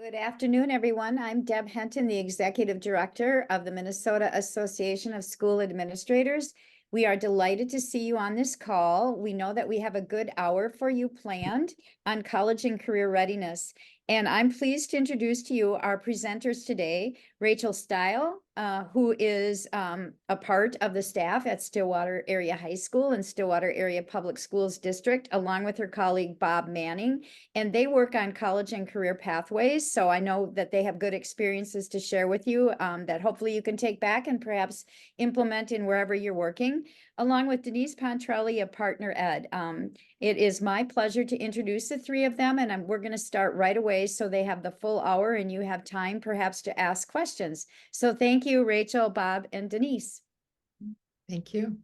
Good afternoon, everyone. I'm Deb Henton, the Executive Director of the Minnesota Association of School Administrators. We are delighted to see you on this call. We know that we have a good hour for you planned on college and career readiness. And I'm pleased to introduce to you our presenters today, Rachel Steil, who is a part of the staff at Stillwater Area High School and Stillwater Area Public Schools District, along with her colleague Bob Manning. And they work on college and career pathways. So I know that they have good experiences to share with you that hopefully you can take back and perhaps implement in wherever you're working, along with Denise Pontrelli of Partner Ed. It is my pleasure to introduce the three of them, and we're going to start right away so they have the full hour and you have time perhaps to ask questions. So thank you, Rachel, Bob, and Denise. Thank you.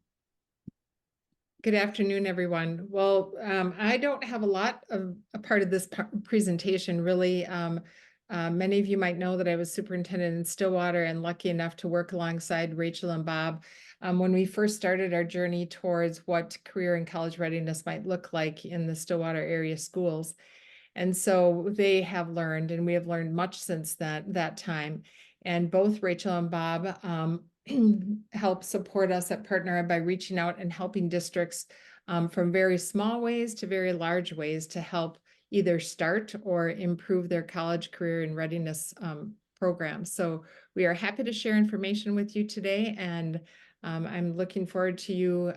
Good afternoon, everyone. Well, I don't have a lot of a part of this presentation, really. Many of you might know that I was superintendent in Stillwater and lucky enough to work alongside Rachel and Bob when we first started our journey towards what career and college readiness might look like in the Stillwater area schools. And so they have learned, and we have learned much since that time. And both Rachel and Bob help support us at Partner Ed by reaching out and helping districts from very small ways to very large ways to help either start or improve their college, career, and readiness programs. So we are happy to share information with you today, and I'm looking forward to you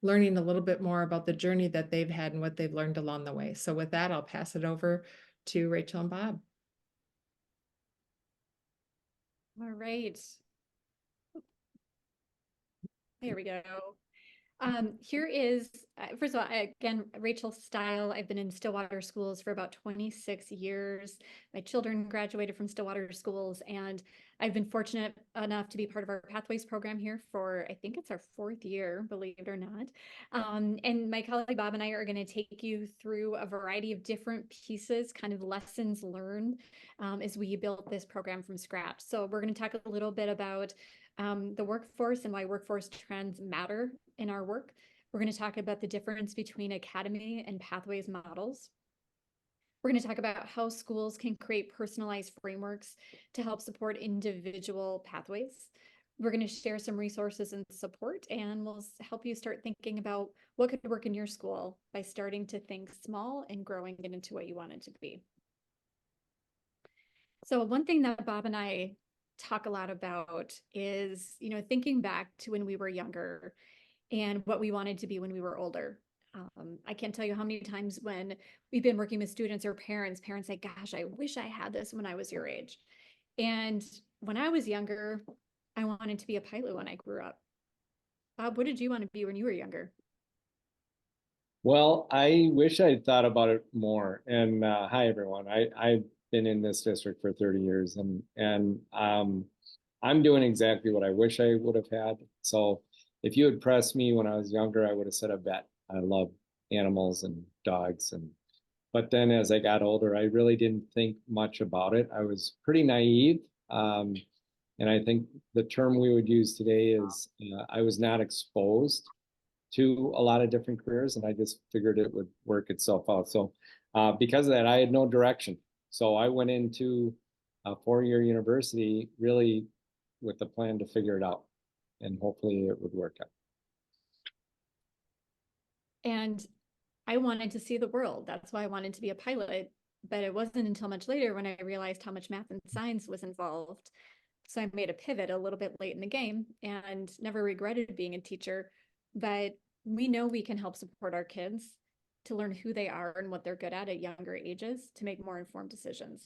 learning a little bit more about the journey that they've had and what they've learned along the way. So with that, I'll pass it over to Rachel and Bob. All right. There we go. Here is, first of all, again, Rachel Steil. I've been in Stillwater schools for about 26 years. My children graduated from Stillwater schools, and I've been fortunate enough to be part of our Pathways program here for, I think it's our 4th year, believe it or not. And my colleague Bob and I are going to take you through a variety of different pieces, kind of lessons learned as we built this program from scratch. So we're going to talk a little bit about the workforce and why workforce trends matter in our work. We're going to talk about the difference between academy and pathways models. We're going to talk about how schools can create personalized frameworks to help support individual pathways. We're going to share some resources and support, and we'll help you start thinking about what could work in your school by starting to think small and growing it into what you want it to be. So one thing that Bob and I talk a lot about is, thinking back to when we were younger and what we wanted to be when we were older. I can't tell you how many times when we've been working with students or parents say, gosh, I wish I had this when I was your age. And when I was younger, I wanted to be a pilot when I grew up. Bob, what did you want to be when you were younger? Well, I wish I'd thought about it more. And hi, everyone. I've been in this district for 30 years, and I'm doing exactly what I wish I would have had. So if you had pressed me when I was younger, I would have said a vet. I love animals and dogs. But then as I got older, I really didn't think much about it. I was pretty naive. And I think the term we would use today is I was not exposed to a lot of different careers, and I just figured it would work itself out. So because of that, I had no direction. So I went into a 4-year university really with the plan to figure it out, and hopefully it would work out. And I wanted to see the world. That's why I wanted to be a pilot. But it wasn't until much later when I realized how much math and science was involved. So I made a pivot a little bit late in the game and never regretted being a teacher. But we know we can help support our kids to learn who they are and what they're good at younger ages to make more informed decisions.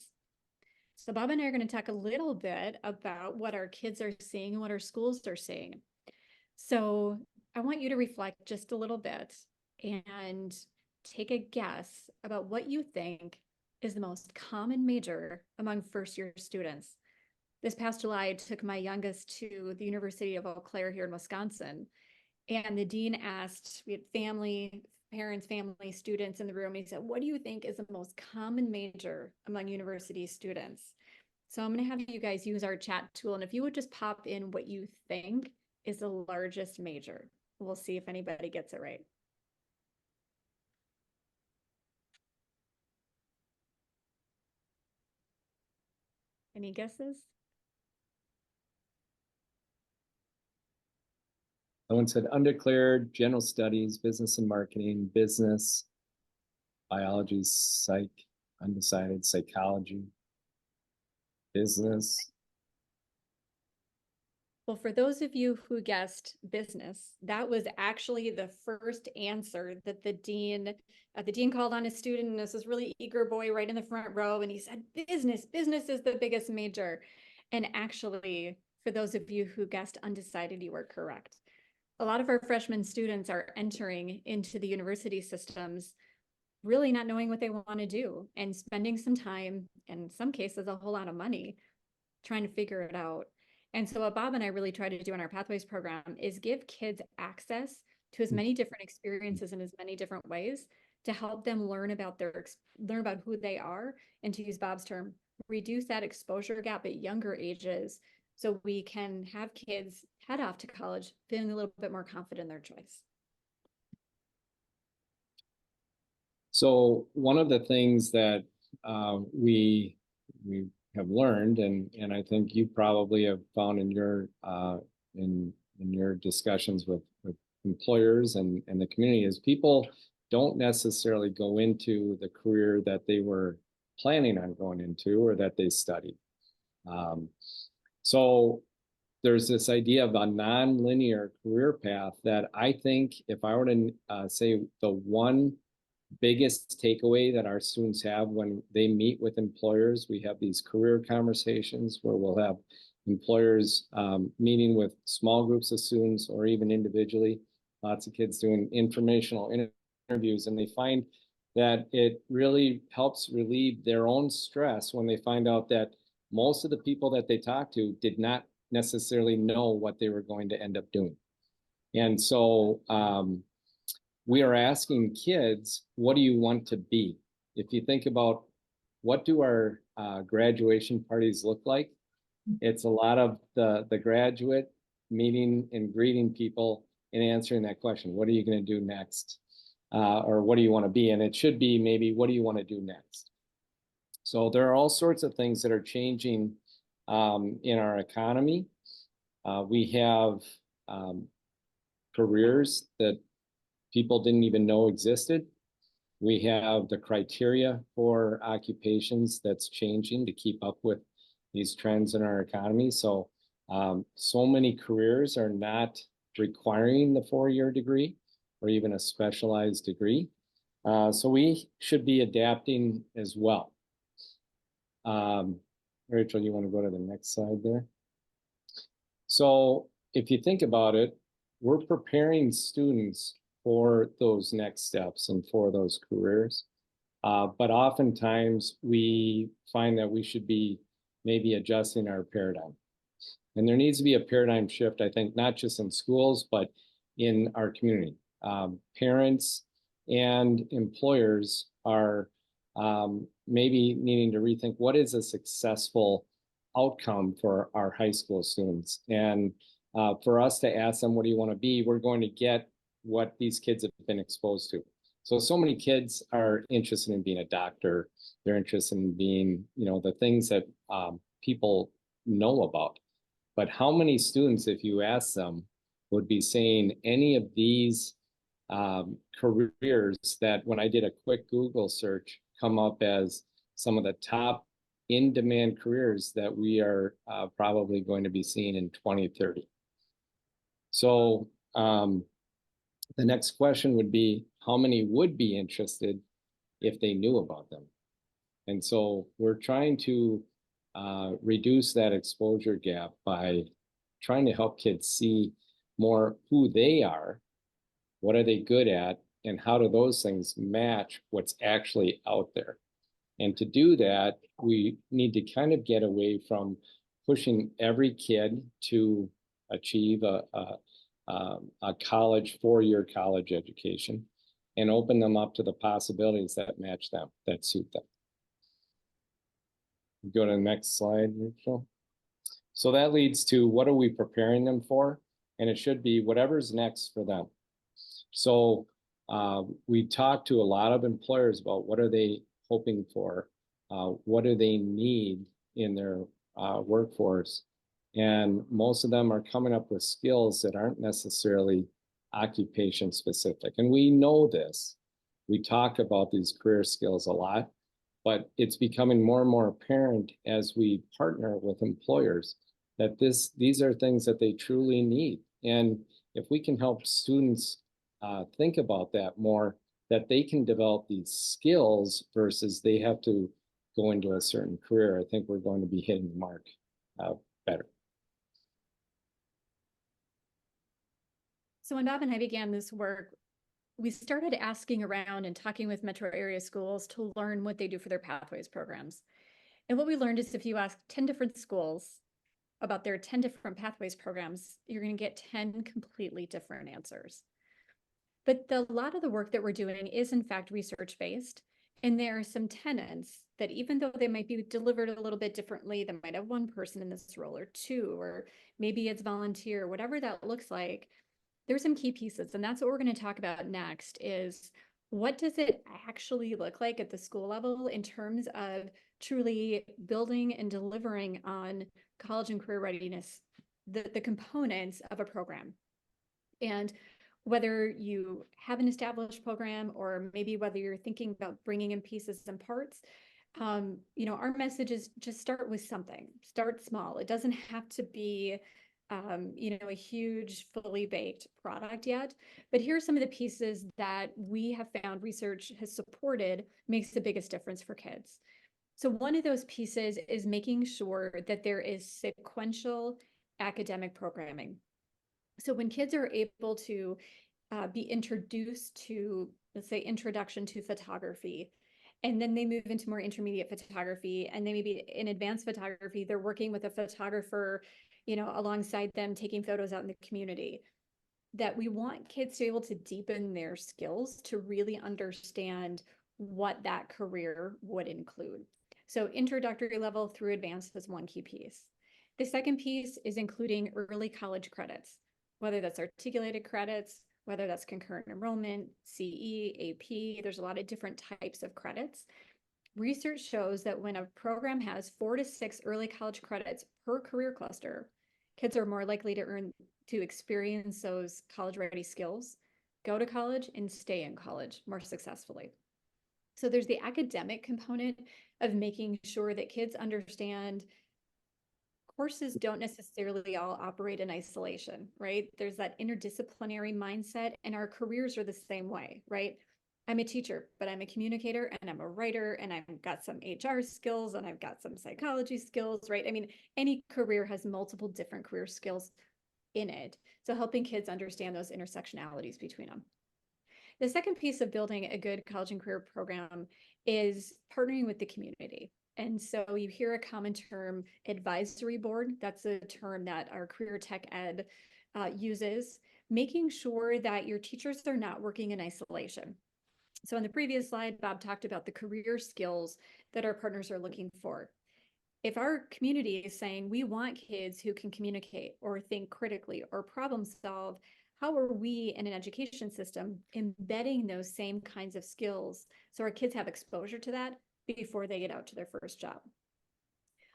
So Bob and I are going to talk a little bit about what our kids are seeing and what our schools are seeing. So I want you to reflect just a little bit and take a guess about what you think is the most common major among first-year students. This past July, I took my youngest to the University of Eau Claire here in Wisconsin, and the dean asked, we had parents, family, students in the room. He said, what do you think is the most common major among university students? So I'm going to have you guys use our chat tool, and if you would just pop in what you think is the largest major, we'll see if anybody gets it right. Any guesses? Someone said undeclared, general studies, business and marketing, business, biology, psych, undecided, psychology, business. Well, for those of you who guessed business, that was actually the first answer that the dean called on his student, and this was really eager boy right in the front row, and he said, business is the biggest major. And actually, for those of you who guessed undecided, you were correct. A lot of our freshman students are entering into the university systems really not knowing what they want to do and spending some time, in some cases, a whole lot of money trying to figure it out. And so what Bob and I really try to do in our Pathways program is give kids access to as many different experiences in as many different ways to help them learn about who they are, and, to use Bob's term, reduce that exposure gap at younger ages so we can have kids head off to college feeling a little bit more confident in their choice. So one of the things that we have learned, and I think you probably have found in your in your discussions with employers and the community, is people don't necessarily go into the career that they were planning on going into or that they studied. So there's this idea of a non-linear career path that I think, if I were to say the one biggest takeaway that our students have when they meet with employers, we have these career conversations where we'll have employers meeting with small groups of students or even individually, lots of kids doing informational interviews, and they find that it really helps relieve their own stress when they find out that most of the people that they talk to did not necessarily know what they were going to end up doing. And so we are asking kids, what do you want to be? If you think about what do our graduation parties look like, it's a lot of the graduate meeting and greeting people and answering that question. What are you going to do next? Or what do you want to be? And it should be maybe, what do you want to do next? So there are all sorts of things that are changing in our economy. We have careers that people didn't even know existed. We have the criteria for occupations that's changing to keep up with these trends in our economy. So, so many careers are not requiring the 4-year degree or even a specialized degree. So we should be adapting as well. Rachel, you want to go to the next slide there? So if you think about it, we're preparing students for those next steps and for those careers. But oftentimes we find that we should be maybe adjusting our paradigm. And there needs to be a paradigm shift, I think, not just in schools, but in our community. Parents and employers are maybe needing to rethink what is a successful outcome for our high school students. And for us to ask them, what do you want to be? We're going to get what these kids have been exposed to. So many kids are interested in being a doctor. They're interested in being, the things that people know about. But how many students, if you ask them, would be saying any of these careers that, when I did a quick Google search, come up as some of the top in-demand careers that we are probably going to be seeing in 2030. So the next question would be, how many would be interested if they knew about them? And so we're trying to reduce that exposure gap by trying to help kids see more who they are, what are they good at, and how do those things match what's actually out there. And to do that, we need to kind of get away from pushing every kid to achieve a college, 4-year college education, and open them up to the possibilities that match them, that suit them. Go to the next slide, Rachel. So that leads to, what are we preparing them for? And it should be whatever's next for them. So we talk to a lot of employers about what are they hoping for, what do they need in their workforce. And most of them are coming up with skills that aren't necessarily occupation specific. And we know this. We talk about these career skills a lot, but it's becoming more and more apparent as we partner with employers that these are things that they truly need. And if we can help students think about that more, that they can develop these skills versus they have to go into a certain career, I think we're going to be hitting the mark better. So when Bob and I began this work, we started asking around and talking with metro area schools to learn what they do for their pathways programs. And what we learned is if you ask 10 different schools about their 10 different pathways programs, you're going to get 10 completely different answers. But a lot of the work that we're doing is in fact research-based. And there are some tenets that even though they might be delivered a little bit differently, they might have one person in this role or two, or maybe it's volunteer, whatever that looks like, there's some key pieces. And that's what we're going to talk about next is what does it actually look like at the school level in terms of truly building and delivering on college and career readiness, the components of a program. And whether you have an established program or maybe whether you're thinking about bringing in pieces and parts, our message is just start with something, start small. It doesn't have to be, a huge fully baked product yet, but here are some of the pieces that we have found research has supported makes the biggest difference for kids. So one of those pieces is making sure that there is sequential academic programming. So when kids are able to be introduced to, let's say, introduction to photography, and then they move into more intermediate photography, and they maybe in advanced photography, they're working with a photographer, alongside them, taking photos out in the community, that we want kids to be able to deepen their skills to really understand what that career would include. So introductory level through advanced is one key piece. The second piece is including early college credits, whether that's articulated credits, whether that's concurrent enrollment, CE, AP, there's a lot of different types of credits. Research shows that when a program has 4 to 6 early college credits per career cluster, kids are more likely to experience those college-ready skills, go to college, and stay in college more successfully. So there's the academic component of making sure that kids understand courses don't necessarily all operate in isolation, right? There's that interdisciplinary mindset, and our careers are the same way, right? I'm a teacher, but I'm a communicator and I'm a writer and I've got some HR skills and I've got some psychology skills, right? I mean, any career has multiple different career skills in it. So helping kids understand those intersectionalities between them. The second piece of building a good college and career program is partnering with the community. And so you hear a common term, advisory board. That's a term that our career tech ed uses, making sure that your teachers are not working in isolation. So on the previous slide, Bob talked about the career skills that our partners are looking for. If our community is saying we want kids who can communicate or think critically or problem solve, how are we in an education system embedding those same kinds of skills so our kids have exposure to that before they get out to their first job?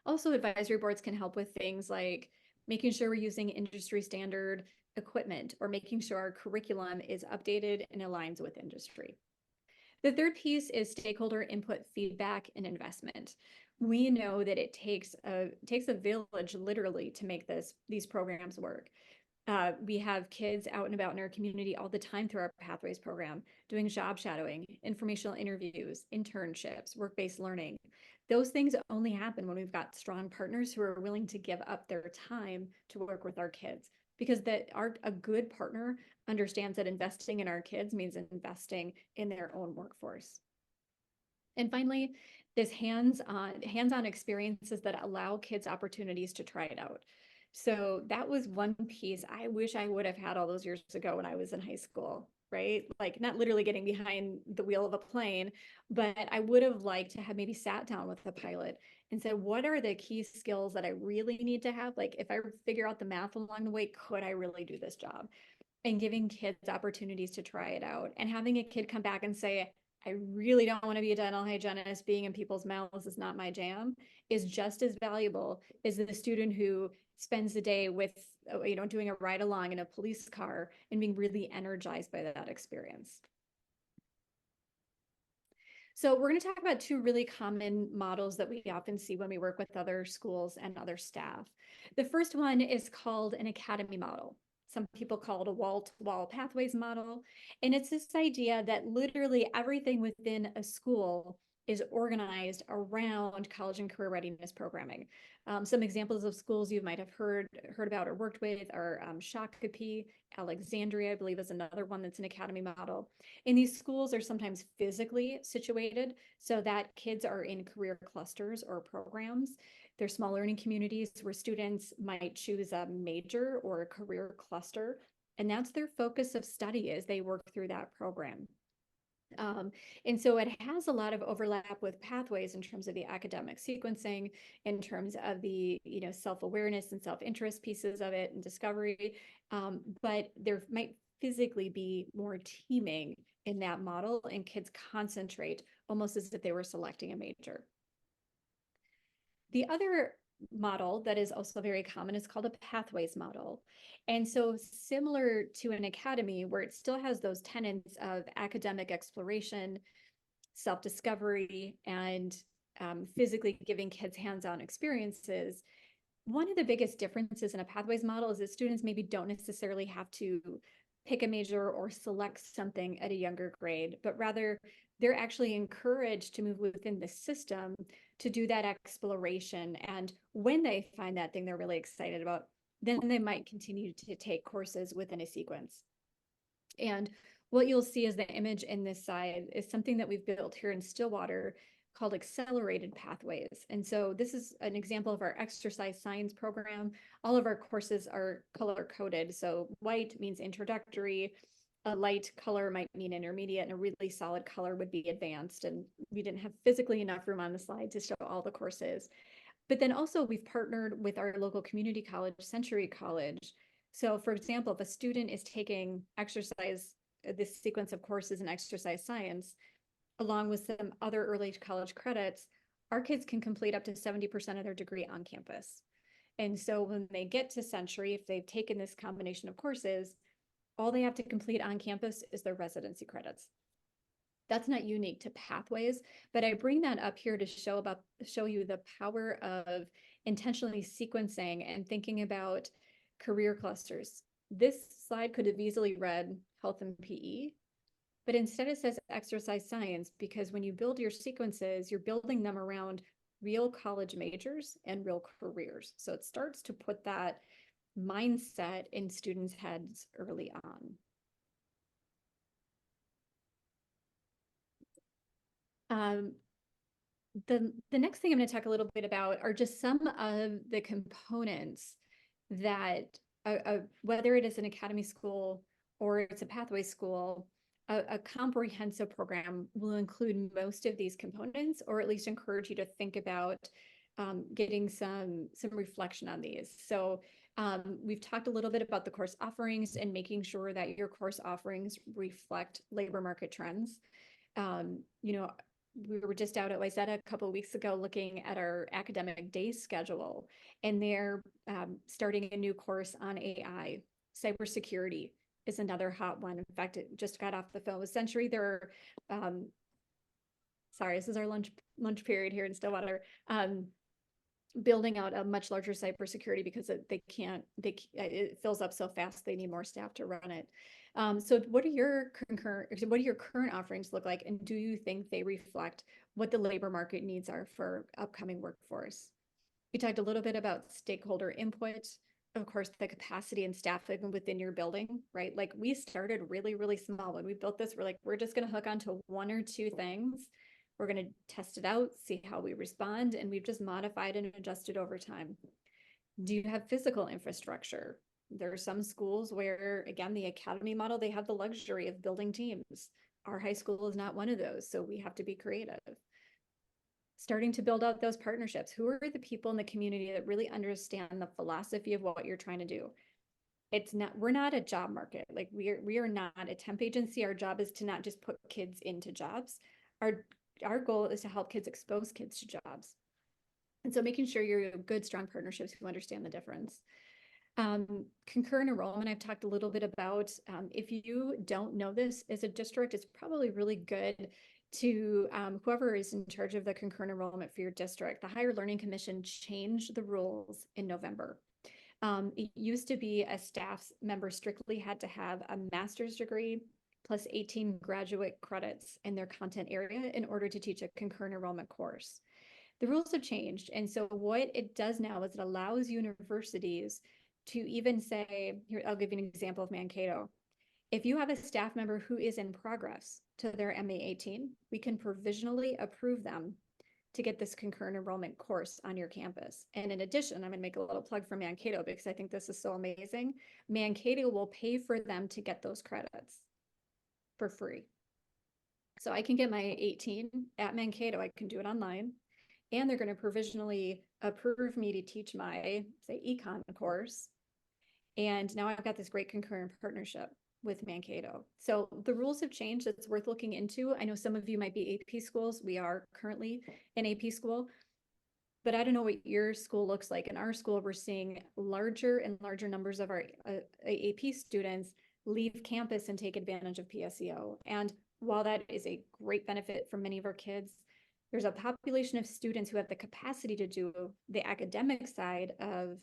Also, advisory boards can help with things like making sure we're using industry standard equipment or making sure our curriculum is updated and aligns with industry. The third piece is stakeholder input, feedback, and investment. We know that it takes a village literally to make these programs work. We have kids out and about in our community all the time through our Pathways program, doing job shadowing, informational interviews, internships, work-based learning. Those things only happen when we've got strong partners who are willing to give up their time to work with our kids, because a good partner understands that investing in our kids means investing in their own workforce. And finally, this hands-on experiences that allow kids opportunities to try it out. So that was one piece. I wish I would have had all those years ago when I was in high school, right? Like not literally getting behind the wheel of a plane, but I would have liked to have maybe sat down with the pilot and said, what are the key skills that I really need to have? Like if I figure out the math along the way, could I really do this job? And giving kids opportunities to try it out and having a kid come back and say, I really don't want to be a dental hygienist. Being in people's mouths is not my jam, is just as valuable as the student who spends the day with, doing a ride along in a police car and being really energized by that experience. So we're going to talk about two really common models that we often see when we work with other schools and other staff. The first one is called an academy model. Some people call it a wall-to-wall pathways model. And it's this idea that literally everything within a school is organized around college and career readiness programming. Some examples of schools you might have heard about or worked with are Shakopee, Alexandria, I believe is another one that's an academy model. And these schools are sometimes physically situated so that kids are in career clusters or programs. They're small learning communities where students might choose a major or a career cluster, and that's their focus of study as they work through that program. And so it has a lot of overlap with pathways in terms of the academic sequencing, in terms of the self-awareness and self-interest pieces of it and discovery. But there might physically be more teaming in that model, and kids concentrate almost as if they were selecting a major. The other model that is also very common is called a pathways model. And so similar to an academy where it still has those tenets of academic exploration, self-discovery, and physically giving kids hands-on experiences, one of the biggest differences in a pathways model is that students maybe don't necessarily have to pick a major or select something at a younger grade, but rather they're actually encouraged to move within the system to do that exploration. And when they find that thing they're really excited about, then they might continue to take courses within a sequence. And what you'll see as the image in this side is something that we've built here in Stillwater called accelerated pathways. And so this is an example of our exercise science program. All of our courses are color coded. So white means introductory, a light color might mean intermediate, and a really solid color would be advanced. And we didn't have physically enough room on the slide to show all the courses. But then also we've partnered with our local community college, Century College. So for example, if a student is taking exercise, this sequence of courses in exercise science, along with some other early college credits, our kids can complete up to 70% of their degree on campus. And so when they get to Century, if they've taken this combination of courses, all they have to complete on campus is their residency credits. That's not unique to pathways, but I bring that up here to show you the power of intentionally sequencing and thinking about career clusters. This slide could have easily read health and PE, but instead it says exercise science, because when you build your sequences, you're building them around real college majors and real careers. So it starts to put that mindset in students' heads early on. The next thing I'm going to talk a little bit about are just some of the components that whether it is an academy school or it's a pathway school, a comprehensive program will include most of these components, or at least encourage you to think about getting some reflection on these. So we've talked a little bit about the course offerings and making sure that your course offerings reflect labor market trends. We were just out at Wayzata a couple of weeks ago looking at our academic day schedule, and they're starting a new course on AI. Cybersecurity is another hot one. In fact, it just got off the phone with Century. They're sorry, this is our lunch period here in Stillwater. Building out a much larger cybersecurity because it fills up so fast. They need more staff to run it. So what are your current offerings look like, and do you think they reflect what the labor market needs are for upcoming workforce? We talked a little bit about stakeholder input, of course, the capacity and staffing within your building, right? Like we started really, really small. When we built this, we're like, we're just going to hook onto one or two things. We're going to test it out, see how we respond, and we've just modified and adjusted over time. Do you have physical infrastructure? There are some schools where, again, the academy model, they have the luxury of building teams. Our high school is not one of those, so we have to be creative. Starting to build out those partnerships. Who are the people in the community that really understand the philosophy of what you're trying to do? we're not a job market. Like we are not a temp agency. Our job is to not just put kids into jobs. Our goal is to help kids expose kids to jobs. And so making sure you're good, strong partnerships who understand the difference. Concurrent enrollment, I've talked a little bit about. If you don't know this as a district, it's probably really good to whoever is in charge of the concurrent enrollment for your district. The Higher Learning Commission changed the rules in November. It used to be a staff member strictly had to have a master's degree plus 18 graduate credits in their content area in order to teach a concurrent enrollment course. The rules have changed. And so what it does now is it allows universities to even say, here, I'll give you an example of Mankato. If you have a staff member who is in progress to their MA-18, we can provisionally approve them to get this concurrent enrollment course on your campus. And in addition, I'm gonna make a little plug for Mankato because I think this is so amazing. Mankato will pay for them to get those credits for free. So I can get my 18 at Mankato, I can do it online, and they're gonna provisionally approve me to teach my, say, econ course. And now I've got this great concurrent partnership with Mankato. So the rules have changed. It's worth looking into. I know some of you might be AP schools. We are currently an AP school, but I don't know what your school looks like. In our school, we're seeing larger and larger numbers of our AP students leave campus and take advantage of PSEO. And while that is a great benefit for many of our kids, there's a population of students who have the capacity to do the academic side of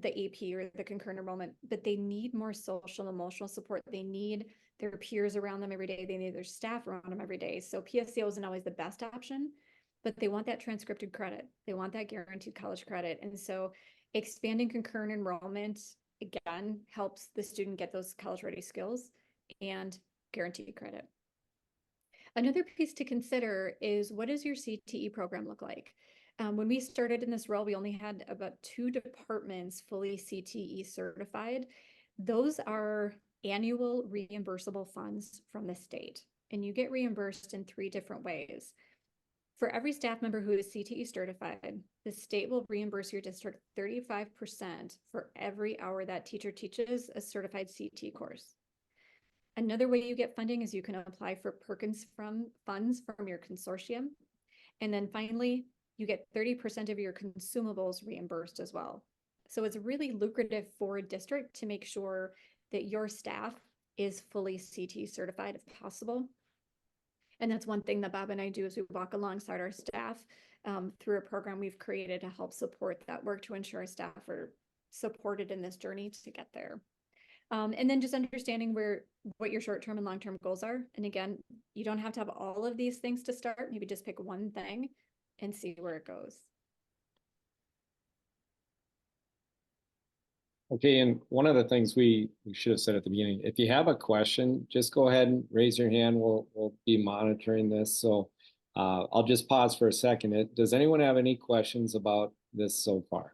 the AP or the concurrent enrollment, but they need more social and emotional support. They need their peers around them every day. They need their staff around them every day. So PSEO isn't always the best option, but they want that transcripted credit. They want that guaranteed college credit. And so expanding concurrent enrollment, again, helps the student get those college ready skills and guaranteed credit. Another piece to consider is, what does your CTE program look like? When we started in this role, we only had about 2 departments fully CTE certified. Those are annual reimbursable funds from the state, and you get reimbursed in 3 different ways. For every staff member who is CTE certified, the state will reimburse your district 35% for every hour that teacher teaches a certified CTE course. Another way you get funding is you can apply for Perkins funds from your consortium. And then finally, you get 30% of your consumables reimbursed as well. So it's really lucrative for a district to make sure that your staff is fully CTE certified if possible. And that's one thing that Bob and I do, is we walk alongside our staff through a program we've created to help support that work, to ensure our staff are supported in this journey to get there. And then just understanding what your short-term and long-term goals are. And again, you don't have to have all of these things to start. Maybe just pick one thing and see where it goes. Okay, and one of the things we should have said at the beginning, if you have a question, just go ahead and raise your hand. We'll be monitoring this. So I'll just pause for a second. Does anyone have any questions about this so far?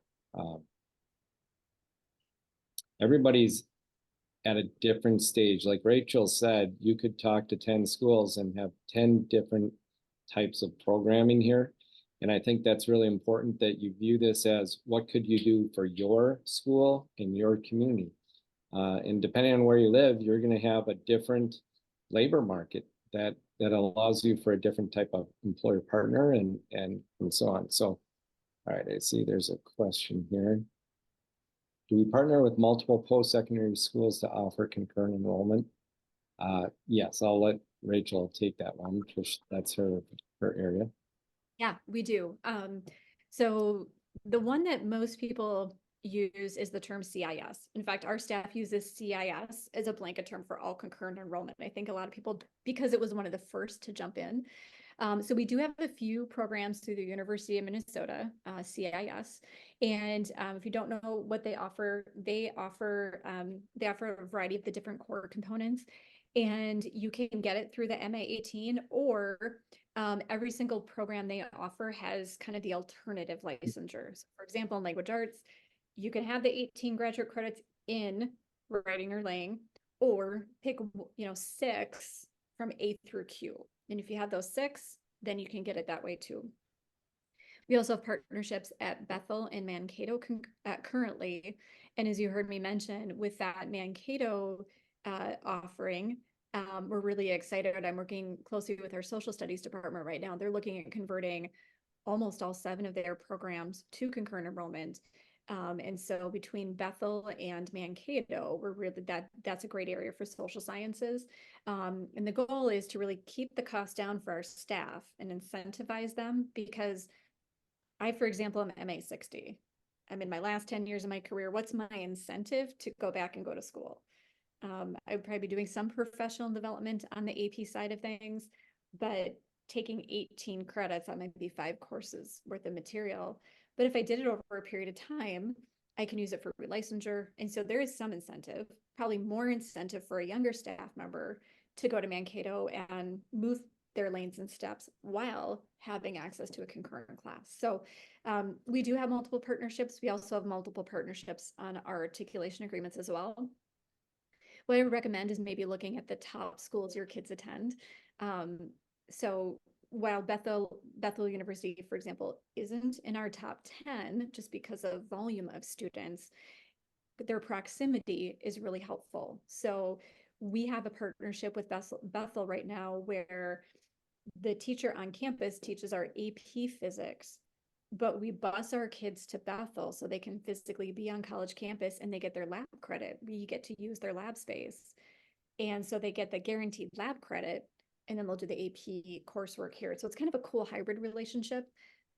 Everybody's at a different stage. Like Rachel said, you could talk to 10 schools and have 10 different types of programming here. And I think that's really important, that you view this as, what could you do for your school and your community? And depending on where you live, you're going to have a different labor market that allows you for a different type of employer partner and so on. So, all right, I see there's a question here. Do we partner with multiple post-secondary schools to offer concurrent enrollment? Yes, I'll let Rachel take that one because that's her area. Yeah, we do. So the one that most people use is the term CIS. In fact, our staff uses CIS as a blanket term for all concurrent enrollment. I think a lot of people, because it was one of the first to jump in. So we do have a few programs through the University of Minnesota, CIS. And if you don't know what they offer a variety of the different core components. And you can get it through the MA-18, or every single program they offer has kind of the alternative licensure. So for example, in language arts, you can have the 18 graduate credits in writing or laying, or pick 6 from A through Q. And if you have those 6, then you can get it that way too. We also have partnerships at Bethel and Mankato currently. And as you heard me mention, with that Mankato offering, we're really excited. I'm working closely with our social studies department right now. They're looking at converting almost all 7 of their programs to concurrent enrollment. And so between Bethel and Mankato, we're really that's a great area for social sciences. And the goal is to really keep the cost down for our staff and incentivize them, because I, for example, am MA 60. I'm in my last 10 years of my career. What's my incentive to go back and go to school? I would probably be doing some professional development on the AP side of things, but taking 18 credits, that might be 5 courses worth of material. But if I did it over a period of time, I can use it for relicensure. And so there is some incentive, probably more incentive for a younger staff member to go to Mankato and move their lanes and steps while having access to a concurrent class. So we do have multiple partnerships. We also have multiple partnerships on our articulation agreements as well. What I would recommend is maybe looking at the top schools your kids attend. So while Bethel University, for example, isn't in our top 10 just because of volume of students, their proximity is really helpful. So we have a partnership with Bethel right now where the teacher on campus teaches our AP physics, but we bus our kids to Bethel so they can physically be on college campus and they get their lab credit. We get to use their lab space. And so they get the guaranteed lab credit, and then they'll do the AP coursework here. So it's kind of a cool hybrid relationship.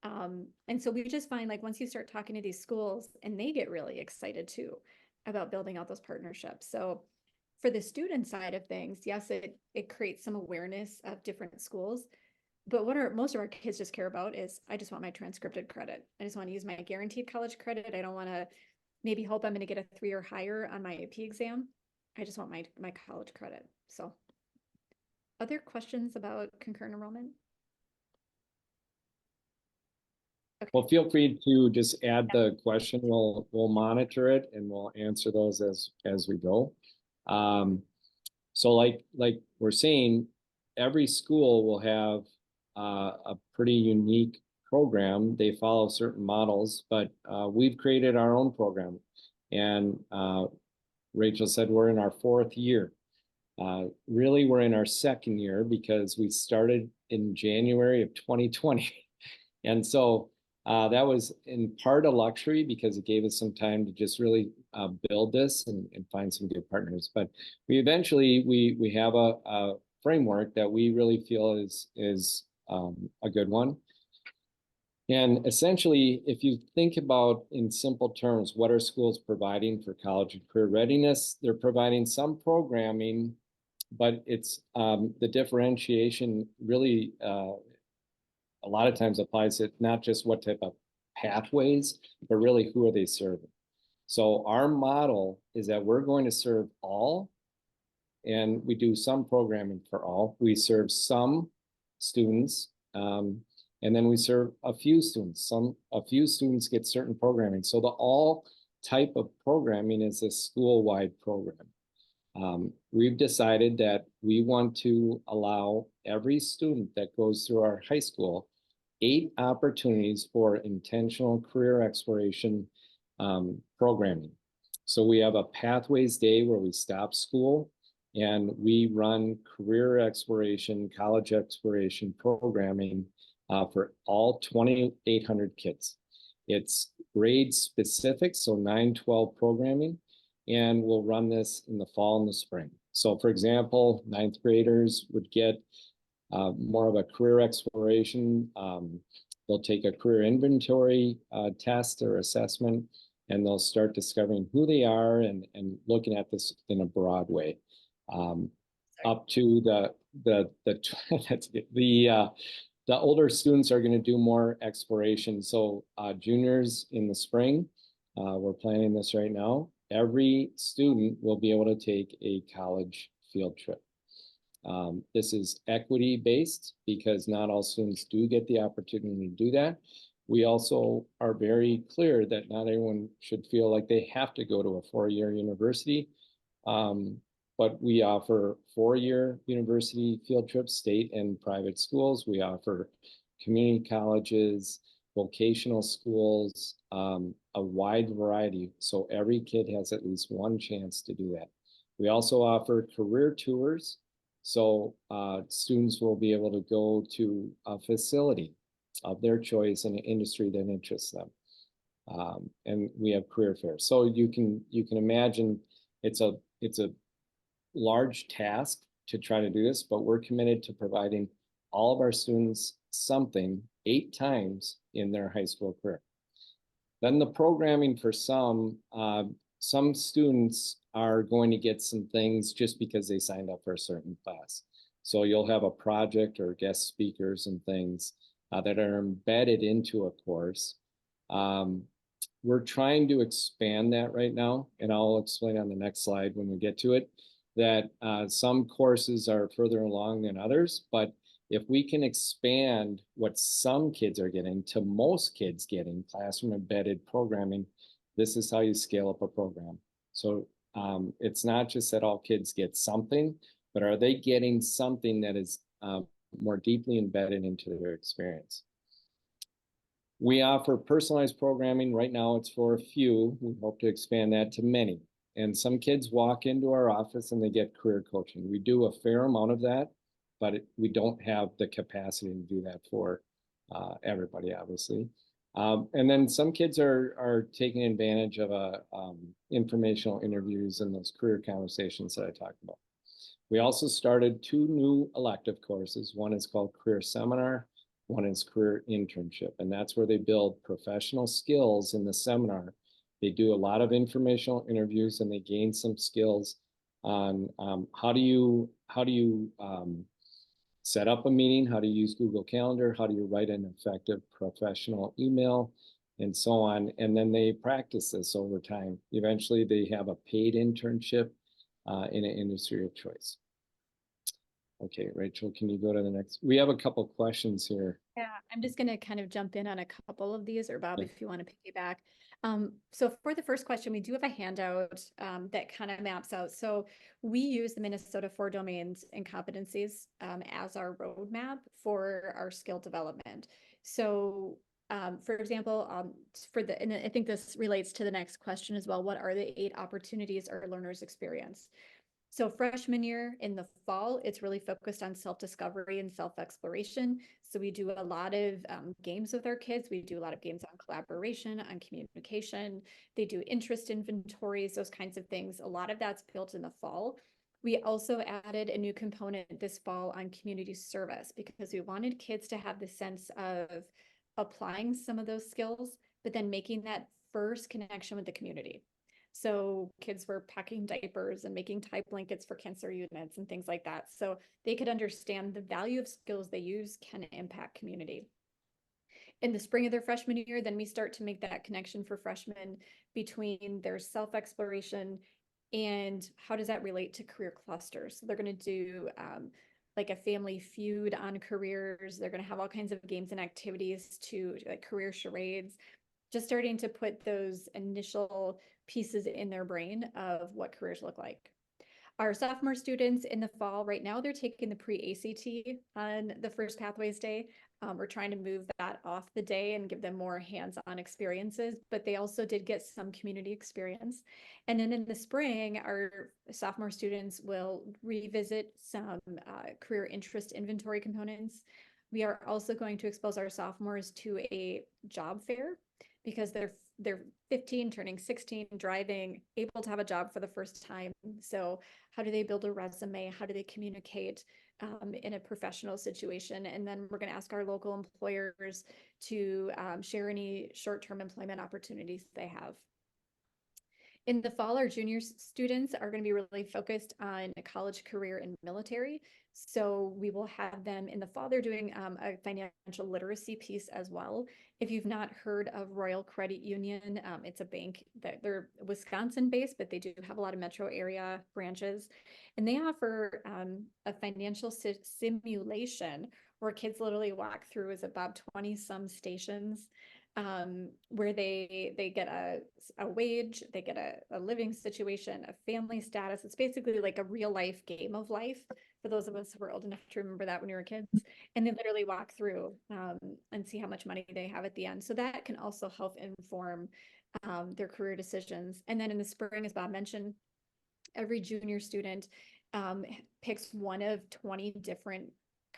And so we just find, like, once you start talking to these schools, and they get really excited too about building out those partnerships. So for the student side of things, yes, it creates some awareness of different schools. But what most of our kids just care about is, I just want my transcripted credit. I just want to use my guaranteed college credit. I don't want to maybe hope I'm going to get a 3 or higher on my AP exam. I just want my college credit. So other questions about concurrent enrollment? Okay. Well, feel free to just add the question. We'll monitor it and we'll answer those as we go. So like we're saying, every school will have a pretty unique program. They follow certain models, but we've created our own program. And Rachel said we're in our 4th year. Really, we're in our 2nd year because we started in January of 2020. And so that was in part a luxury because it gave us some time to just really build this and find some good partners. But we eventually, we have a framework that we really feel is a good one. And essentially, if you think about in simple terms, what are schools providing for college and career readiness? They're providing some programming, but it's the differentiation really a lot of times applies to not just what type of pathways, but really who are they serving. So our model is that we're going to serve all, and we do some programming for all. We serve some students, and then we serve a few students. A few students get certain programming. So the all type of programming is a school-wide program. We've decided that we want to allow every student that goes through our high school 8 opportunities for intentional career exploration programming. So we have a Pathways Day where we stop school and we run career exploration, college exploration programming for all 2,800 kids. It's grade specific, so 9-12 programming, and we'll run this in the fall and the spring. So for example, 9th graders would get more of a career exploration. They'll take a career inventory test or assessment, and they'll start discovering who they are and looking at this in a broad way. Up to the older students are going to do more exploration. So juniors in the spring, we're planning this right now. Every student will be able to take a college field trip. This is equity based because not all students do get the opportunity to do that. We also are very clear that not everyone should feel like they have to go to a 4-year university. But we offer 4-year university field trips, state and private schools. We offer community colleges, vocational schools, a wide variety. So every kid has at least one chance to do that. We also offer career tours. So students will be able to go to a facility of their choice in an industry that interests them. And we have career fairs. So you can imagine it's a large task to try to do this, but we're committed to providing all of our students something 8 times in their high school career. Then the programming for some students are going to get some things just because they signed up for a certain class. So you'll have a project or guest speakers and things that are embedded into a course. We're trying to expand that right now, and I'll explain on the next slide when we get to it, that some courses are further along than others, but if we can expand what some kids are getting to most kids getting classroom embedded programming, this is how you scale up a program. So it's not just that all kids get something, but are they getting something that is more deeply embedded into their experience? We offer personalized programming. Right now it's for a few. We hope to expand that to many. And some kids walk into our office and they get career coaching. We do a fair amount of that, but we don't have the capacity to do that for everybody, obviously. And then some kids are taking advantage of informational interviews and those career conversations that I talked about. We also started 2 new elective courses. One is called Career Seminar. One is Career Internship. And that's where they build professional skills in the seminar. They do a lot of informational interviews and they gain some skills on how do you set up a meeting, how to use Google Calendar, how do you write an effective professional email, and so on. And then they practice this over time. Eventually, they have a paid internship in an industry of choice. Okay, Rachel, can you go to the next? We have a couple questions here. Yeah, I'm just going to kind of jump in on a couple of these, or Bob, Yeah. if you want to piggyback. So for the first question, we do have a handout that kind of maps out. So we use the Minnesota 4 domains and competencies as our roadmap for our skill development. So for example, and I think this relates to the next question as well, what are the 8 opportunities our learners experience? So freshman year in the fall, it's really focused on self-discovery and self-exploration. So we do a lot of games with our kids. We do a lot of games on collaboration, on communication. They do interest inventories, those kinds of things. A lot of that's built in the fall. We also added a new component this fall on community service because we wanted kids to have the sense of applying some of those skills, but then making that first connection with the community. So kids were packing diapers and making tie blankets for cancer units and things like that. So they could understand the value of skills they use can impact community. In the spring of their freshman year, then we start to make that connection for freshmen between their self-exploration and how does that relate to career clusters. So they're going to do like a family feud on careers. They're going to have all kinds of games and activities to like career charades, just starting to put those initial pieces in their brain of what careers look like. Our sophomore students in the fall, right now, they're taking the pre-ACT on the first Pathways Day. We're trying to move that off the day and give them more hands-on experiences, but they also did get some community experience. And then in the spring, our sophomore students will revisit some career interest inventory components. We are also going to expose our sophomores to a job fair because they're 15, turning 16, driving, able to have a job for the first time. So how do they build a resume? How do they communicate in a professional situation? And then we're going to ask our local employers to share any short-term employment opportunities they have. In the fall, our junior students are going to be really focused on a college, career, and military. So we will have them in the fall. They're doing a financial literacy piece as well. If you've not heard of Royal Credit Union, it's a bank that they're Wisconsin-based, but they do have a lot of metro area branches. And they offer a financial simulation where kids literally walk through, is about 20 some stations where they get a wage, they get a living situation, a family status. It's basically like a real life game of life for those of us who are old enough to remember that when we were kids. And they literally walk through and see how much money they have at the end. So that can also help inform their career decisions. And then in the spring, as Bob mentioned, every junior student picks one of 20 different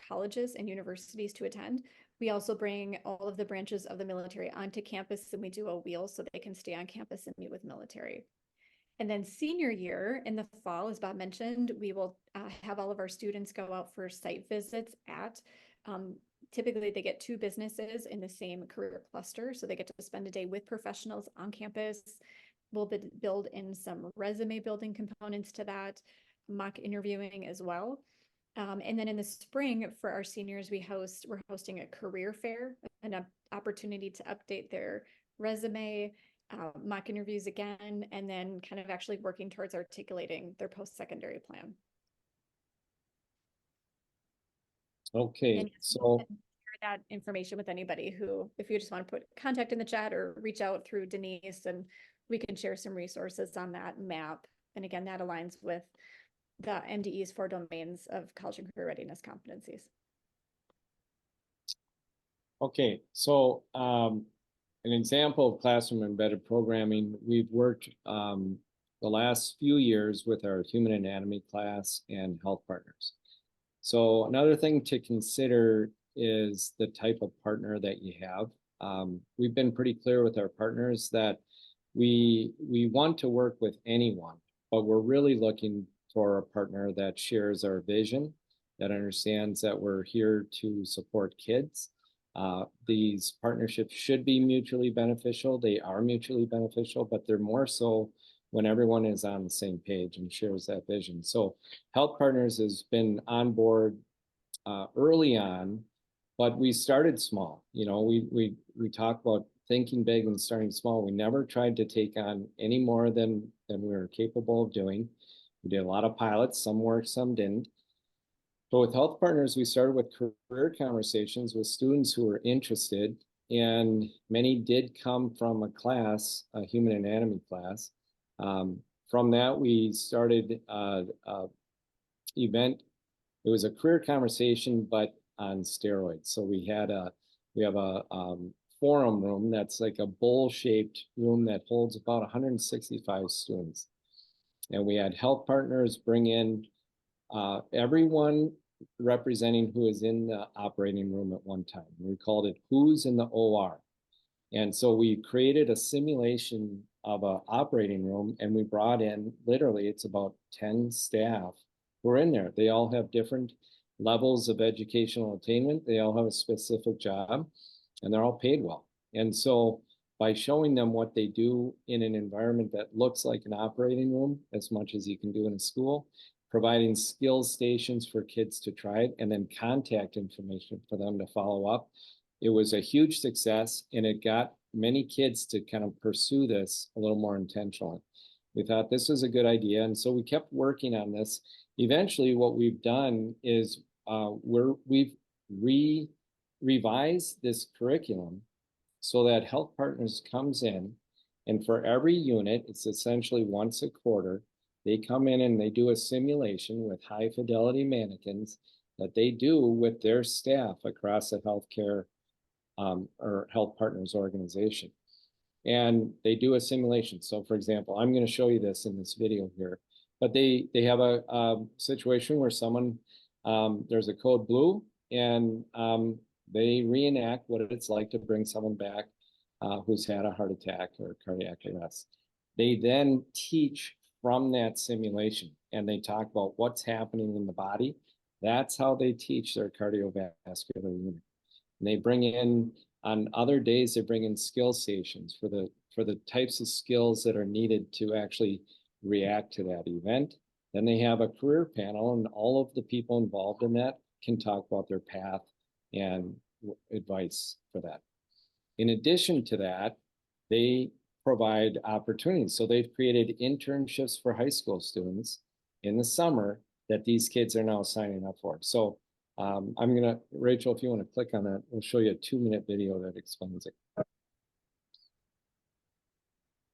colleges and universities to attend. We also bring all of the branches of the military onto campus, and we do a wheel so they can stay on campus and meet with military. And then senior year in the fall, as Bob mentioned, we will have all of our students go out for site visits at, typically they get 2 businesses in the same career cluster. So they get to spend a day with professionals on campus. We'll build in some resume building components to that, mock interviewing as well. And then in the spring for our seniors, we're hosting a career fair, an opportunity to update their resume, mock interviews again, and then kind of actually working towards articulating their post-secondary plan. Okay, And so share that information with anybody who, if you just want to put contact in the chat or reach out through Denise, and we can share some resources on that map. And again, that aligns with the MDE's 4 domains of college and career readiness competencies. okay, so an example of classroom embedded programming, we've worked the last few years with our human anatomy class and health partners. So another thing to consider is the type of partner that you have. We've been pretty clear with our partners that we want to work with anyone, but we're really looking for a partner that shares our vision, that understands that we're here to support kids. These partnerships should be mutually beneficial. They are mutually beneficial, but they're more so when everyone is on the same page and shares that vision. So Health Partners has been on board early on, but we started small. You know, we talk about thinking big and starting small. We never tried to take on any more than we were capable of doing. We did a lot of pilots, some worked, some didn't. But with Health Partners, we started with career conversations with students who were interested, and many did come from a class, a human anatomy class. From that, we started an event. It was a career conversation, but on steroids. So we have a forum room that's like a bowl-shaped room that holds about 165 students. And we had Health Partners bring in everyone representing who is in the operating room at one time. We called it Who's in the OR. And so we created a simulation of an operating room, and we brought in, literally, it's about 10 staff who are in there. They all have different levels of educational attainment. They all have a specific job, and they're all paid well. And so by showing them what they do in an environment that looks like an operating room, as much as you can do in a school, providing skills stations for kids to try it, and then contact information for them to follow up. It was a huge success, and it got many kids to kind of pursue this a little more intentionally. We thought this was a good idea, and so we kept working on this. Eventually, what we've done is we've revised this curriculum so that Health Partners comes in, and for every unit, it's essentially once a quarter, they come in and they do a simulation with high fidelity mannequins that they do with their staff across a healthcare or Health Partners organization. And they do a simulation. So for example, I'm going to show you this in this video here, but they have a situation where someone, there's a code blue, and they reenact what it's like to bring someone back who's had a heart attack or cardiac arrest. They then teach from that simulation, and they talk about what's happening in the body. That's how they teach their cardiovascular unit. And they bring in, on other days, they bring in skill stations for the types of skills that are needed to actually react to that event. Then they have a career panel, and all of the people involved in that can talk about their path and advice for that. In addition to that, they provide opportunities. So they've created internships for high school students in the summer that these kids are now signing up for. So I'm gonna, Rachel, if you want to click on that, we'll show you a 2-minute video that explains it.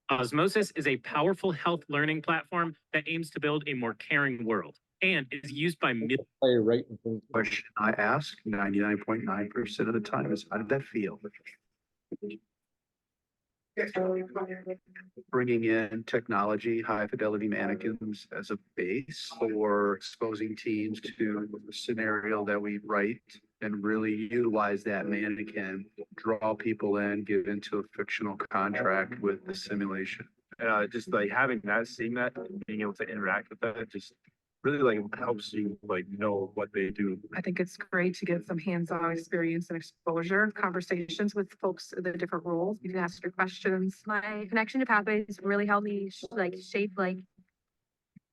Osmosis is a powerful health learning platform that aims to build a more caring world and is used by Play right in front. Question I ask 99.9% of the time is, how did that feel? Bringing in technology, high fidelity mannequins as a base for exposing teams to a scenario that we write and really utilize that mannequin, draw people in, get into a fictional contract with the simulation. Just like having that, seeing that, being able to interact with that, just really like helps you like know what they do. I think it's great to get some hands-on experience and exposure, conversations with folks in the different roles. You can ask your questions. My connection to Pathways really helped me shape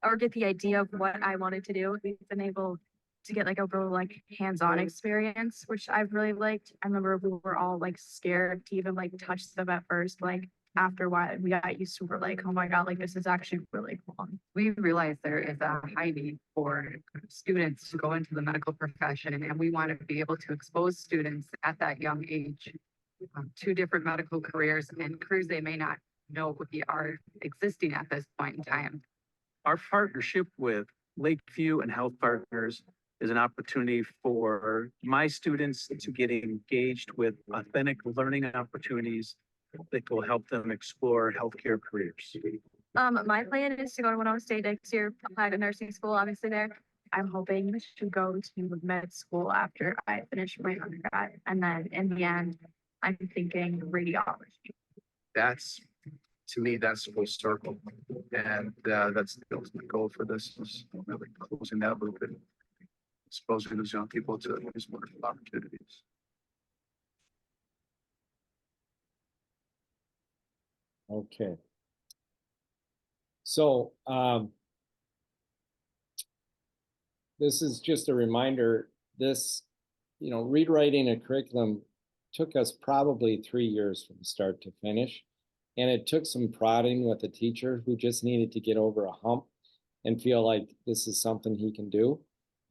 or get the idea of what I wanted to do. We've been able to get like a real like hands-on experience, which I've really liked. I remember we were all like scared to even like touch them at first, like after a while we got used to, we're like, oh my God, like this is actually really cool. We realize there is a high need for students to go into the medical profession, and we want to be able to expose students at that young age to different medical careers and careers they may not know are existing at this point in time. Our partnership with Lakeview and Health Partners is an opportunity for my students to get engaged with authentic learning opportunities that will help them explore healthcare careers. My plan is to go to Winona State next year, apply to nursing school, obviously there. I'm hoping to go to med school after I finish my undergrad. And then in the end, I'm thinking radiology. That's, to me, that's full circle. And that's the ultimate goal for this, is really closing that loop and exposing those young people to these wonderful opportunities. Okay. So, this is just a reminder, this, rewriting a curriculum took us probably 3 years from start to finish. And it took some prodding with a teacher who just needed to get over a hump and feel like this is something he can do.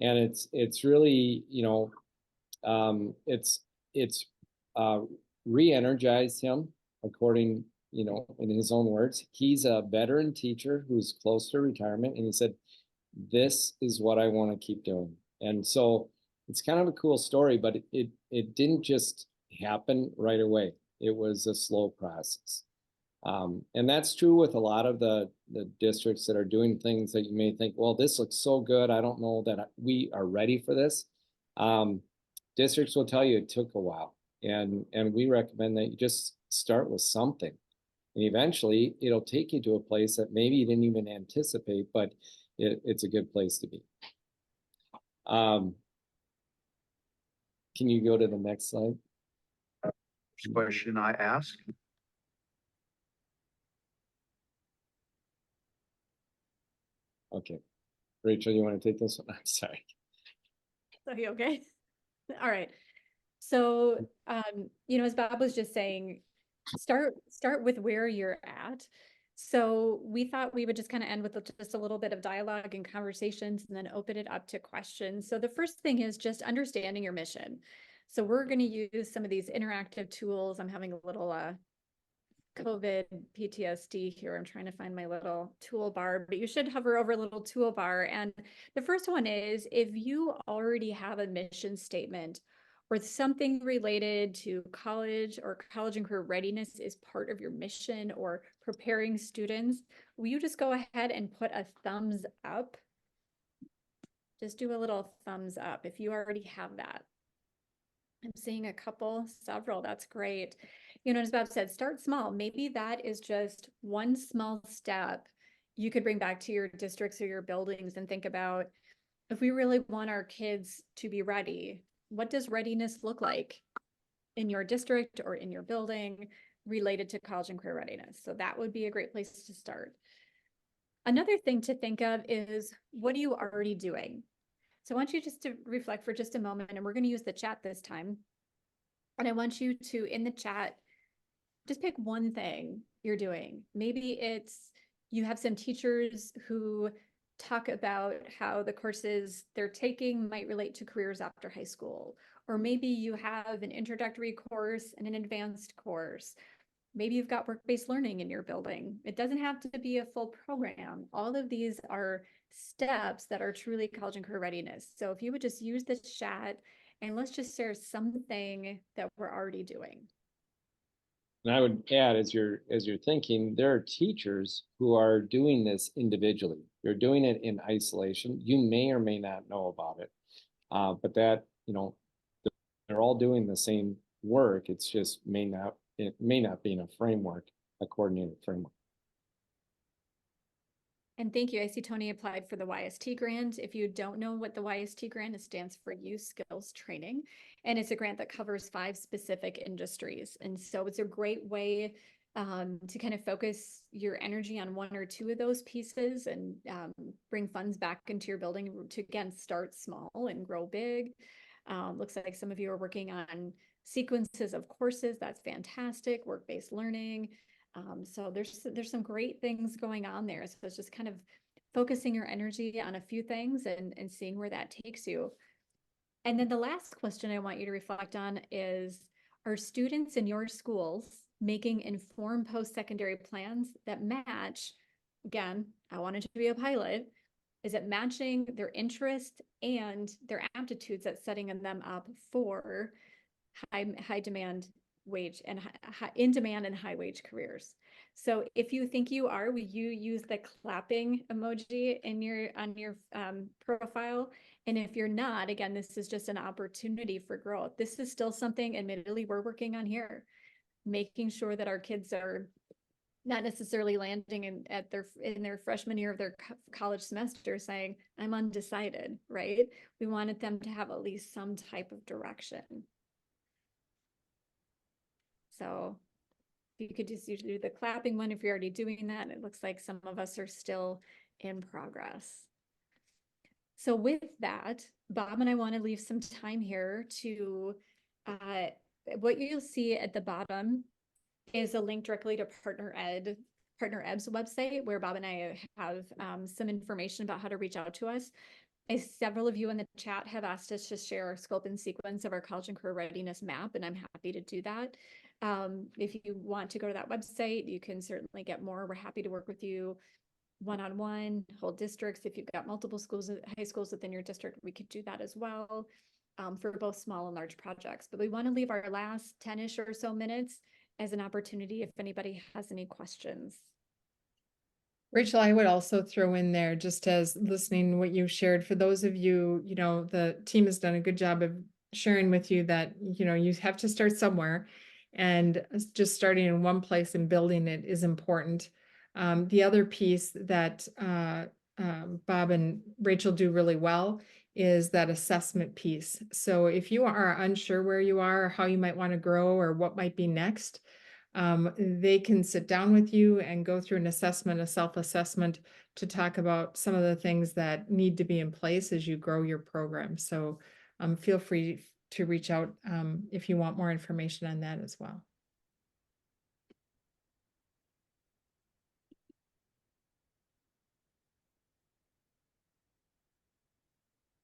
And it's really, it's re-energized him according, in his own words. He's a veteran teacher who's close to retirement. And he said, this is what I want to keep doing. And so it's kind of a cool story, but it didn't just happen right away. It was a slow process. And that's true with a lot of the districts that are doing things that you may think, well, this looks so good, I don't know that we are ready for this. Districts will tell you it took a while. And we recommend that you just start with something. And eventually it'll take you to a place that maybe you didn't even anticipate, but it's a good place to be. Can you go to the next slide? Question I ask. Okay. Rachel, you want to take this one? I'm sorry. So you okay? All right. So, as Bob was just saying, start with where you're at. So we thought we would just kind of end with just a little bit of dialogue and conversations and then open it up to questions. So the first thing is just understanding your mission. So we're going to use some of these interactive tools. I'm having a little COVID PTSD here. I'm trying to find my little toolbar, but you should hover over a little toolbar. And the first one is, if you already have a mission statement or something related to college or college and career readiness is part of your mission or preparing students, will you just go ahead and put a thumbs up? Just do a little thumbs up if you already have that. I'm seeing a couple, several, that's great. As Bob said, start small. Maybe that is just one small step you could bring back to your districts or your buildings and think about, if we really want our kids to be ready, what does readiness look like in your district or in your building related to college and career readiness? So that would be a great place to start. Another thing to think of is, what are you already doing? So I want you just to reflect for just a moment, and we're going to use the chat this time. And I want you to, in the chat, just pick one thing you're doing. Maybe it's you have some teachers who talk about how the courses they're taking might relate to careers after high school. Or maybe you have an introductory course and an advanced course. Maybe you've got work-based learning in your building. It doesn't have to be a full program. All of these are steps that are truly college and career readiness. So if you would just use the chat and let's just share something that we're already doing. And I would add, as you're thinking, there are teachers who are doing this individually. They're doing it in isolation. You may or may not know about it, but that, you know, they're all doing the same work. It's just it may not be in a framework, a coordinated framework. And thank you. I see Tony applied for the YST grant. If you don't know what the YST grant is, it stands for Youth Skills Training. And it's a grant that covers 5 specific industries. And so it's a great way to kind of focus your energy on 1 or 2 of those pieces and bring funds back into your building to, again, start small and grow big. Looks like some of you are working on sequences of courses. That's fantastic. Work-based learning. So there's some great things going on there. So it's just kind of focusing your energy on a few things and seeing where that takes you. And then the last question I want you to reflect on is, are students in your schools making informed post-secondary plans that match, again, I wanted to be a pilot, is it matching their interest and their aptitudes that's setting them up for high demand wage and in demand and high wage careers? So if you think you are, will you use the clapping emoji in on your profile? And if you're not, again, this is just an opportunity for growth. This is still something, admittedly, we're working on here, making sure that our kids are not necessarily landing in their freshman year of their college semester saying, I'm undecided, right? We wanted them to have at least some type of direction. So if you could just do the clapping one if you're already doing that. It looks like some of us are still in progress. So with that, Bob and I want to leave some time here to, what you'll see at the bottom is a link directly to Partner Eb's website, where Bob and I have some information about how to reach out to us. Several of you in the chat have asked us to share our scope and sequence of our college and career readiness map, and I'm happy to do that. If you want to go to that website, you can certainly get more. We're happy to work with you one-on-one, whole districts. If you've got multiple schools, high schools within your district, we could do that as well, for both small and large projects. But we want to leave our last 10-ish or so minutes as an opportunity if anybody has any questions. Rachel, I would also throw in there, just as listening what you shared, for those of you, you know, the team has done a good job of sharing with you that, you know, you have to start somewhere, and just starting in one place and building it is important. The other piece that Bob and Rachel do really well is that assessment piece. So if you are unsure where you are, or how you might want to grow, or what might be next, they can sit down with you and go through an assessment, a self-assessment, to talk about some of the things that need to be in place as you grow your program. So feel free to reach out if you want more information on that as well.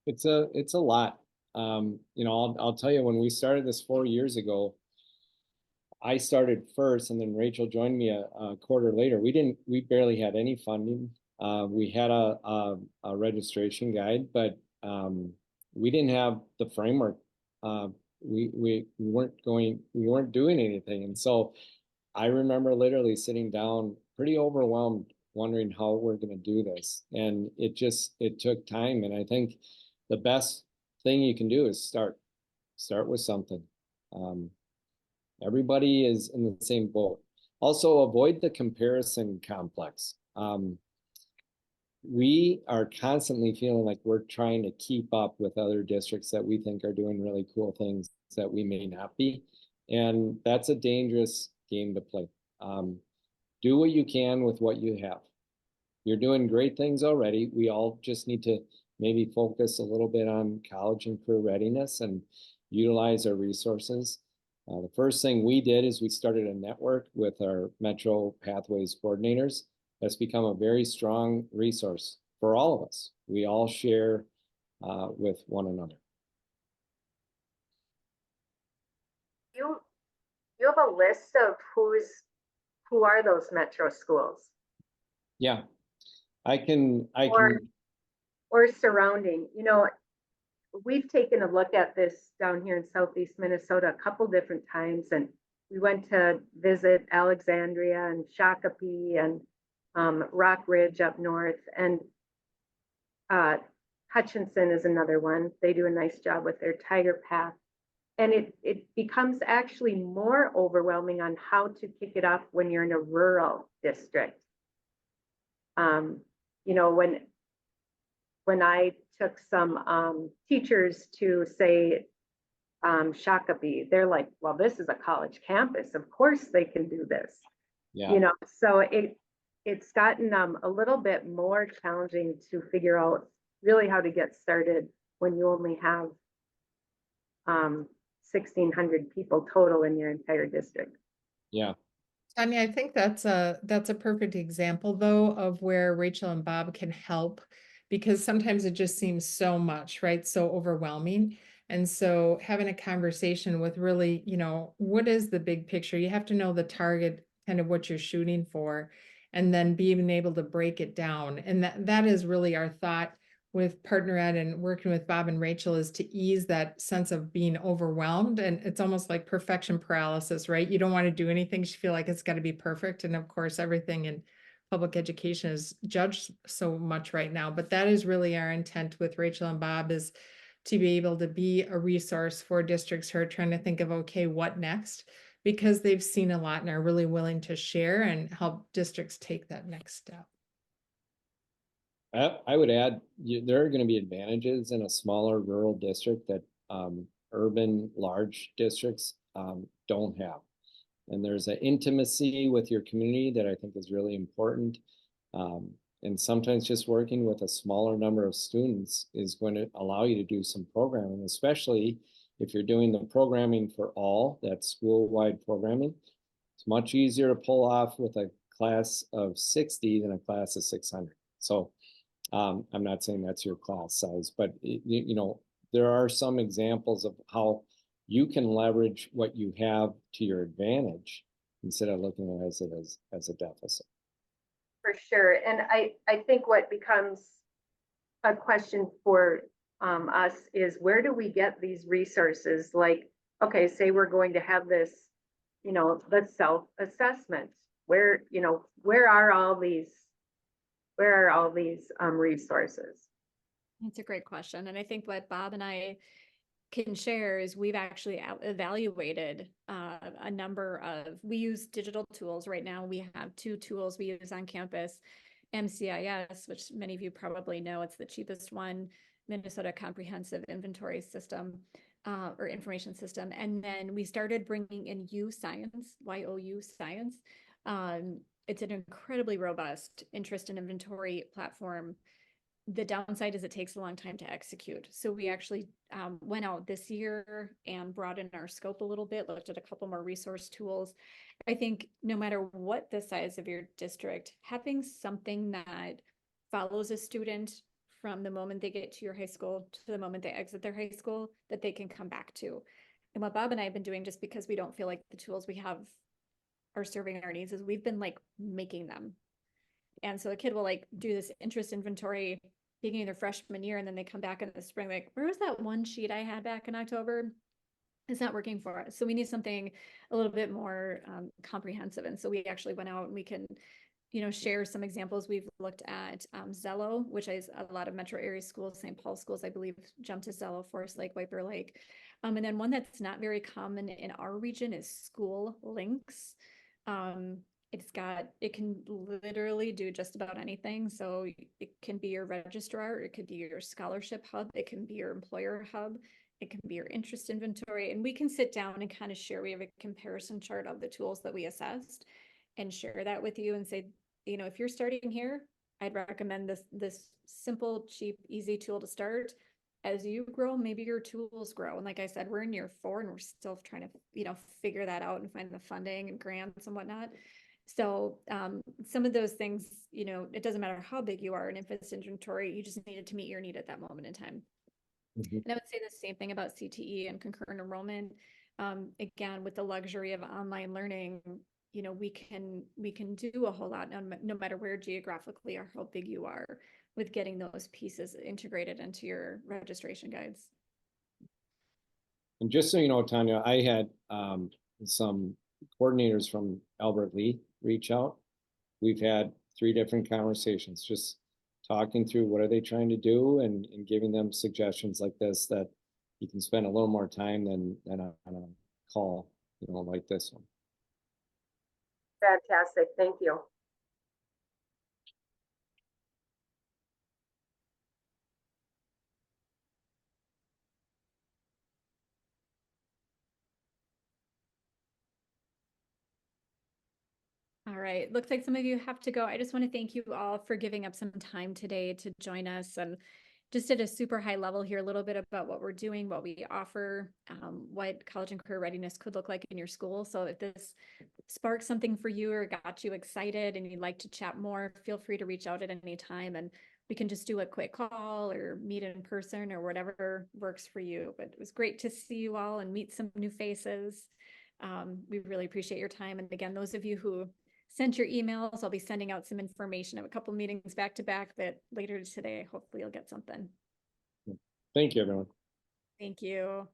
It's a lot. You know, I'll tell you, when we started this 4 years ago, I started first, and then Rachel joined me a quarter later. We barely had any funding. We had a registration guide, but we didn't have the framework. We weren't doing anything. And so I remember literally sitting down pretty overwhelmed, wondering how we're going to do this. And it took time. And I think the best thing you can do is start with something. Everybody is in the same boat. Also, avoid the comparison complex. We are constantly feeling like we're trying to keep up with other districts that we think are doing really cool things that we may not be. And that's a dangerous game to play. Do what you can with what you have. You're doing great things already. We all just need to maybe focus a little bit on college and career readiness and utilize our resources. The first thing we did is we started a network with our Metro Pathways coordinators. That's become a very strong resource for all of us. We all share with one another. You have a list of who's who are those metro schools Yeah, I can, or surrounding, you know, we've taken a look at this down here in Southeast Minnesota a couple different times, and we went to visit Alexandria and Shakopee and Rock Ridge up north, and Hutchinson is another one. They do a nice job with their Tiger Path. And it becomes actually more overwhelming on how to kick it up when you're in a rural district. You know, when I took some teachers to say Shakopee, they're like, well, this is a college campus. Of course they can do this. yeah. You know, so it's gotten a little bit more challenging to figure out really how to get started when you only have 1,600 people total in your entire district. Yeah. Tanya, I think that's a perfect example though of where Rachel and Bob can help, because sometimes it just seems so much, right? So overwhelming. And so having a conversation with really, you know, what is the big picture? You have to know the target, kind of what you're shooting for, and then being able to break it down. And that is really our thought with Partner Ed and working with Bob and Rachel, is to ease that sense of being overwhelmed. And it's almost like perfection paralysis, right? You don't want to do anything, you feel like it's got to be perfect. And of course, everything in public education is judged so much right now. But that is really our intent with Rachel and Bob, is to be able to be a resource for districts who are trying to think of, okay, what next? Because they've seen a lot and are really willing to share and help districts take that next step. I would add, there are going to be advantages in a smaller rural district that urban large districts don't have. And there's an intimacy with your community that I think is really important. And sometimes just working with a smaller number of students is going to allow you to do some programming, especially if you're doing the programming for all, that school-wide programming. It's much easier to pull off with a class of 60 than a class of 600. So I'm not saying that's your class size, but you know, there are some examples of how you can leverage what you have to your advantage instead of looking at it as a deficit. For sure. And I think what becomes a question for us is, where do we get these resources? Like, okay, say we're going to have this, you know, the self-assessment. Where, you know, where are all these resources? That's a great question. And I think what Bob and I can share is we've actually evaluated a number of, we use digital tools right now. We have 2 tools we use on campus: MCIS, which many of you probably know, it's the cheapest one, Minnesota Comprehensive Inventory System or Information System. And then we started bringing in U Science, YOU Science. It's an incredibly robust interest and inventory platform. The downside is it takes a long time to execute. So we actually went out this year and broadened our scope a little bit, looked at a couple more resource tools. I think no matter what the size of your district, having something that follows a student from the moment they get to your high school to the moment they exit their high school, that they can come back to. And what Bob and I have been doing, just because we don't feel like the tools we have are serving our needs, is we've been like making them. And so a kid will like do this interest inventory beginning of their freshman year, and then they come back in the spring like, where was that one sheet I had back in October? It's not working for us. So we need something a little bit more comprehensive. And so we actually went out and we can, you know, share some examples. We've looked at Zello, which is a lot of metro area schools, St. Paul schools, I believe, jumped to Zello, Forest Lake, Wiper Lake. And then one that's not very common in our region is School Links. It can literally do just about anything. So it can be your registrar, it could be your scholarship hub, it can be your employer hub, it can be your interest inventory. And we can sit down and kind of share. We have a comparison chart of the tools that we assessed and share that with you and say, you know, if you're starting here, I'd recommend this simple, cheap, easy tool to start. As you grow, maybe your tools grow. And like I said, we're in year 4 and we're still trying to, you know, figure that out and find the funding and grants and whatnot. So some of those things, you know, it doesn't matter how big you are in interest inventory, you just needed to meet your need at that moment in time. Mm-hmm. And I would say the same thing about CTE and concurrent enrollment. Again, with the luxury of online learning, you know, we can do a whole lot no matter where geographically or how big you are with getting those pieces integrated into your registration guides. And just so you know, Tanya, I had some coordinators from Albert Lee reach out. We've had 3 different conversations, just talking through what are they trying to do and giving them suggestions like this that you can spend a little more time than on a call, you know, like this one. Fantastic, thank you. All right, looks like some of you have to go. I just want to thank you all for giving up some time today to join us, and just at a super high level here, a little bit about what we're doing, what we offer, what college and career readiness could look like in your school. So if this sparked something for you or got you excited and you'd like to chat more, feel free to reach out at any time, and we can just do a quick call or meet in person or whatever works for you. But it was great to see you all and meet some new faces. We really appreciate your time. And again, those of you who sent your emails, I'll be sending out some information. I have a couple meetings back to back that later today, hopefully you'll get something. Thank you, everyone. Thank you.